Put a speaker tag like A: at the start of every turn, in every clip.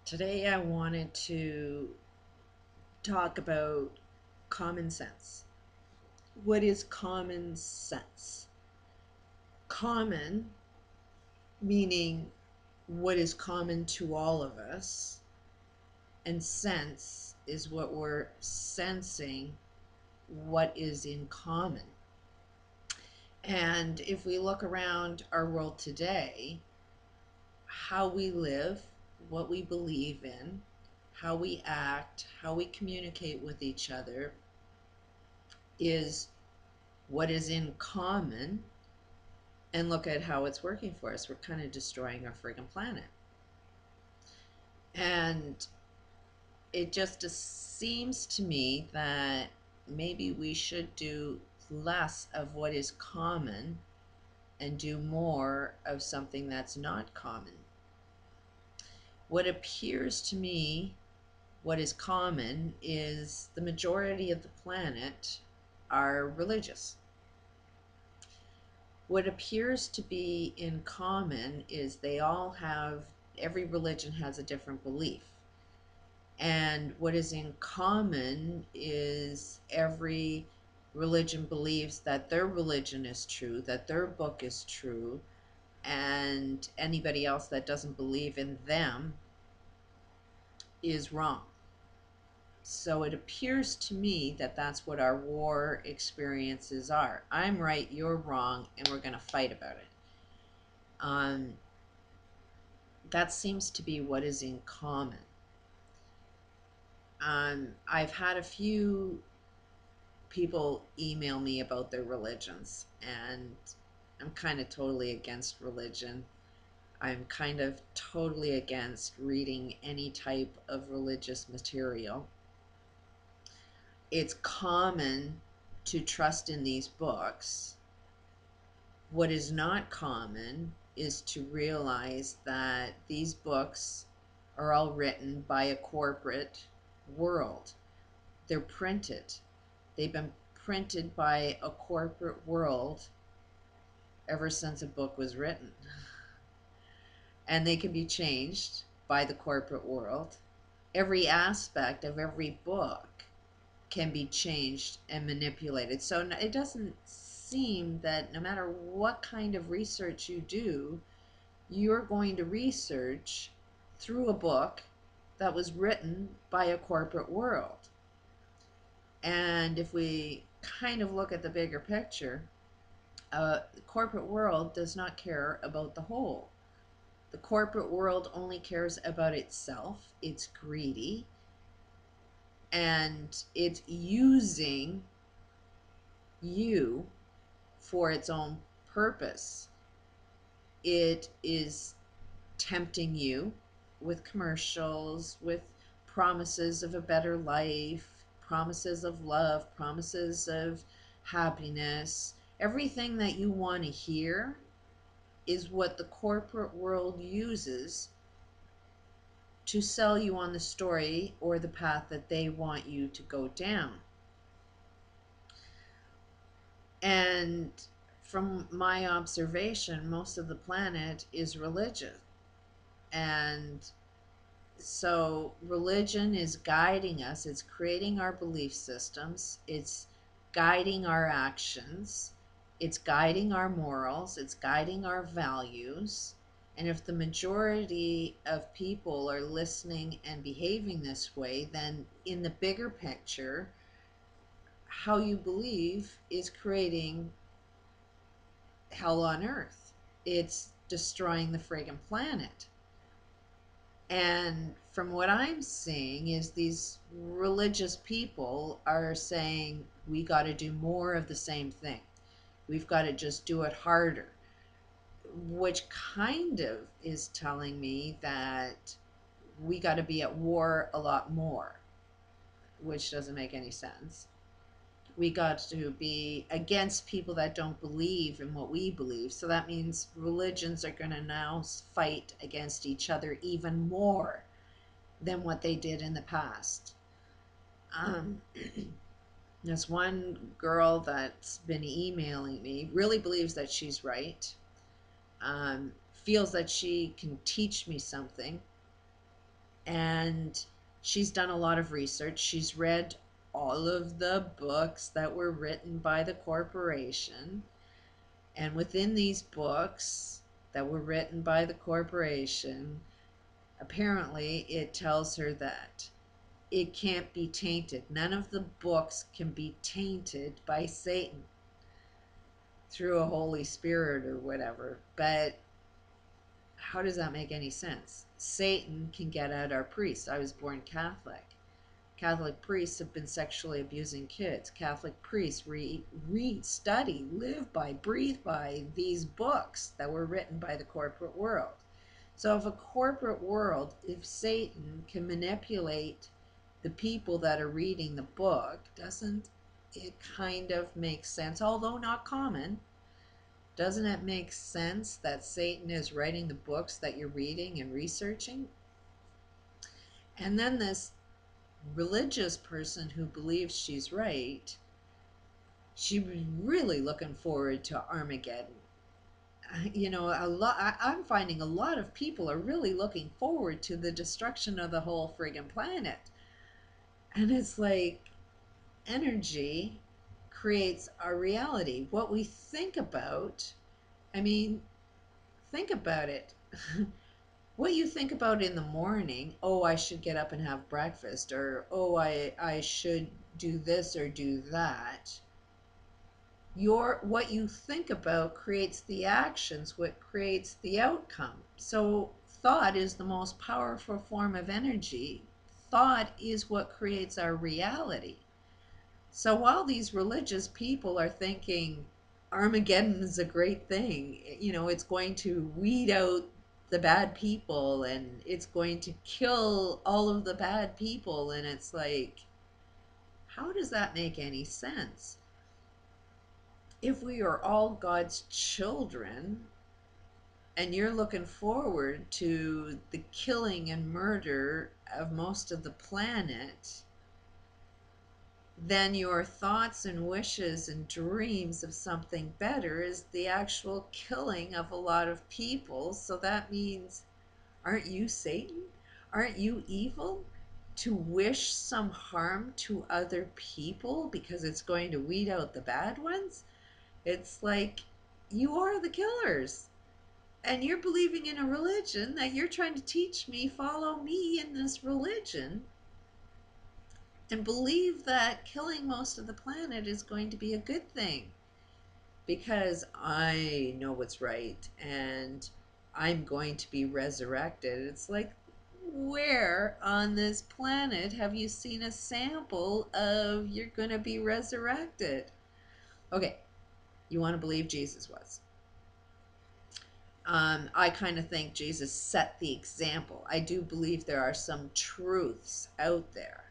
A: Today I wanted to talk about common sense. What is common sense? Common meaning what is common to all of us, and sense is what we're sensing, what is in common. And if we look around our world today, how we live, what we believe in, how we act, how we communicate with each other is what is in common, and look at how it's working for us. We're kind of destroying our friggin' planet. And it just seems to me that maybe we should do less of what is common and do more of something that's not common. What appears to me, what is common, is the majority of the planet are religious. What appears to be in common is every religion has a different belief. And what is in common is every religion believes that their religion is true, that their book is true, and anybody else that doesn't believe in them is wrong. So it appears to me that that's what our war experiences are. I'm right, you're wrong, and we're going to fight about it. That seems to be what is in common. I've had a few people email me about their religions, and I'm kind of totally against religion. I'm kind of totally against reading any type of religious material. It's common to trust in these books. What is not common is to realize that these books are all written by a corporate world. They're printed. They've been printed by a corporate world ever since a book was written. And they can be changed by the corporate world. Every aspect of every book can be changed and manipulated. So it doesn't seem that no matter what kind of research you do, you're going to research through a book that was written by a corporate world. And if we kind of look at the bigger picture, the corporate world does not care about the whole. The corporate world only cares about itself. It's greedy, and it's using you for its own purpose. It is tempting you with commercials, with promises of a better life, promises of love, promises of happiness. Everything that you want to hear is what the corporate world uses to sell you on the story or the path that they want you to go down. And from my observation, most of the planet is religious. And so religion is guiding us, it's creating our belief systems, it's guiding our actions, it's guiding our morals, it's guiding our values. And if the majority of people are listening and behaving this way, then in the bigger picture, how you believe is creating hell on earth. It's destroying the friggin' planet. And from what I'm seeing is these religious people are saying we got to do more of the same thing. We've got to just do it harder, which kind of is telling me that we got to be at war a lot more, which doesn't make any sense. We got to be against people that don't believe in what we believe. So that means religions are going to now fight against each other even more than what they did in the past. This one girl that's been emailing me really believes that she's right, feels that she can teach me something, And she's done a lot of research. She's read all of the books that were written by the corporation. And within these books that were written by the corporation, apparently it tells her that it can't be tainted. None of the books can be tainted by Satan through a Holy Spirit or whatever. But how does that make any sense? Satan can get at our priests. I was born Catholic. Catholic priests have been sexually abusing kids. Catholic priests read, study, live by, breathe by these books that were written by the corporate world. So if Satan can manipulate the people that are reading the book, doesn't it kind of make sense, although not common? Doesn't it make sense that Satan is writing the books that you're reading and researching? And then this religious person who believes she's right, she was really looking forward to Armageddon. I'm finding a lot of people are really looking forward to the destruction of the whole friggin' planet. And it's like energy creates our reality. What we think about, I mean, think about it. What you think about in the morning, oh, I should get up and have breakfast, or oh, I should do this or do that. What you think about creates the actions, what creates the outcome. So thought is the most powerful form of energy. Thought is what creates our reality. So while these religious people are thinking Armageddon is a great thing, it's going to weed out the bad people and it's going to kill all of the bad people, and it's like, how does that make any sense? If we are all God's children and you're looking forward to the killing and murder of most of the planet, then your thoughts and wishes and dreams of something better is the actual killing of a lot of people. So that means, aren't you Satan? Aren't you evil to wish some harm to other people because it's going to weed out the bad ones? It's like you are the killers. And you're believing in a religion that you're trying to teach me, follow me in this religion, and believe that killing most of the planet is going to be a good thing because I know what's right and I'm going to be resurrected. It's like, where on this planet have you seen a sample of you're going to be resurrected? Okay, you want to believe Jesus was. I kind of think Jesus set the example. I do believe there are some truths out there.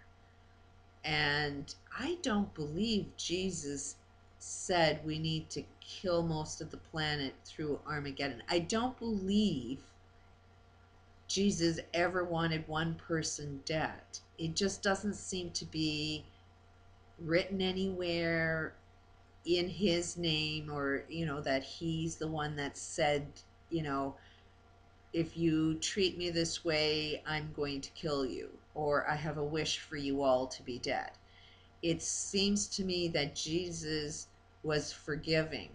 A: And I don't believe Jesus said we need to kill most of the planet through Armageddon. I don't believe Jesus ever wanted one person dead. It just doesn't seem to be written anywhere in his name, or that he's the one that said, if you treat me this way, I'm going to kill you, or I have a wish for you all to be dead. It seems to me that Jesus was forgiving,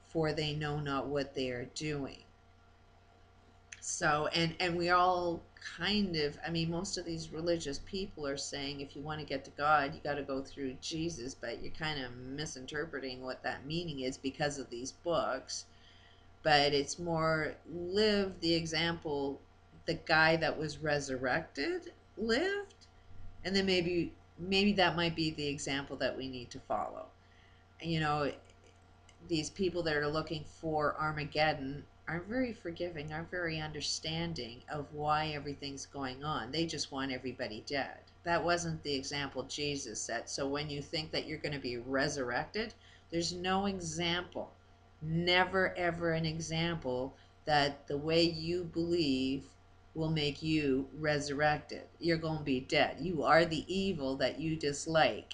A: for they know not what they are doing. So, and we all kind of, I mean, most of these religious people are saying if you want to get to God, you got to go through Jesus, but you're kind of misinterpreting what that meaning is because of these books. But it's more live the example the guy that was resurrected lived, and then maybe that might be the example that we need to follow. You know, these people that are looking for Armageddon are very forgiving, are very understanding of why everything's going on. They just want everybody dead. That wasn't the example Jesus set. So when you think that you're going to be resurrected, there's no example, never ever an example that the way you believe will make you resurrected. You're going to be dead. You are the evil that you dislike.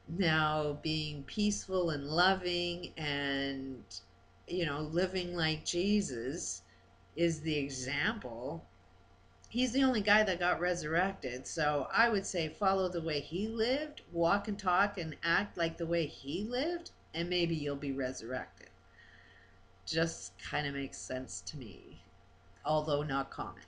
A: Now, being peaceful and loving and, living like Jesus is the example. He's the only guy that got resurrected. So I would say follow the way he lived, walk and talk and act like the way he lived, and maybe you'll be resurrected. Just kind of makes sense to me, although not common.